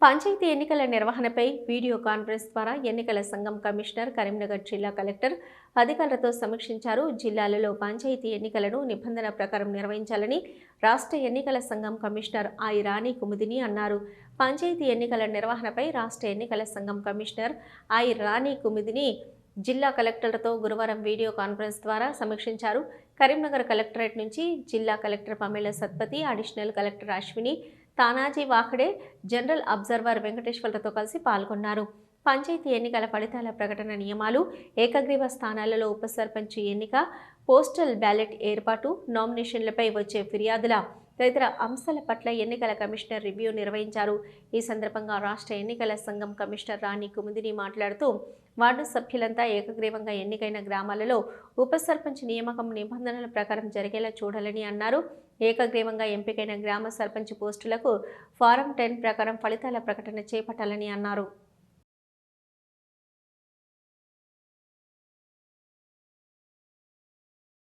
పంచాయతీ ఎన్నికల నిర్వహణపై video conference ద్వారా ఎన్నికల సంఘం కమిషనర్, కరీంనగర్ జిల్లా కలెక్టర్ అధికారులతో సమీక్షించారు. జిల్లాలలో పంచాయతీ ఎన్నికలను నిబంధన ప్రకారం నిర్వహించాలని రాష్ట్ర ఎన్నికల సంఘం కమిషనర్ ఐ రాణి కుముదిని అన్నారు. పంచాయతీ ఎన్నికల నిర్వహణపై రాష్ట్ర ఎన్నికల సంఘం కమిషనర్ ఐ రాణి కుముదిని జిల్లా కలెక్టర్లతో గురువారం వీడియో కాన్ఫరెన్స్ ద్వారా సమీక్షించారు. కరీంనగర్ కలెక్టరేట్ నుంచి జిల్లా collector Pamela Satpathy, additional collector Ashwini, Tanaji Wakhade, general observer వెంకటేశ్వర్లతో కలిసి పాల్గొన్నారు. పంచాయతీ ఎన్నికల ఫలితాల ప్రకటన నియమాలు, ఏకగ్రీవ స్థానాలలో ఉప సర్పంచ్ ఎన్నిక, పోస్టల్ బ్యాలెట్ ఏర్పాటు, నామినేషన్లపై వచ్చే ఫిర్యాదుల తదితర అంశాల పట్ల ఎన్నికల కమిషనర్ రివ్యూ నిర్వహించారు. ఈ సందర్భంగా రాష్ట్ర ఎన్నికల సంఘం కమిషనర్ రాణి కుముదిని మాట్లాడుతూ వార్డు సభ్యులంతా ఏకగ్రీవంగా ఎన్నికైన గ్రామాలలో ఉప సర్పంచ్ నియామకం నిబంధనల ప్రకారం జరిగేలా చూడాలని అన్నారు. ఏకగ్రీవంగా ఎంపికైన గ్రామ సర్పంచ్ పోస్టులకు ఫారం 10 ప్రకారం ఫలితాల ప్రకటన చేపట్టాలని అన్నారు.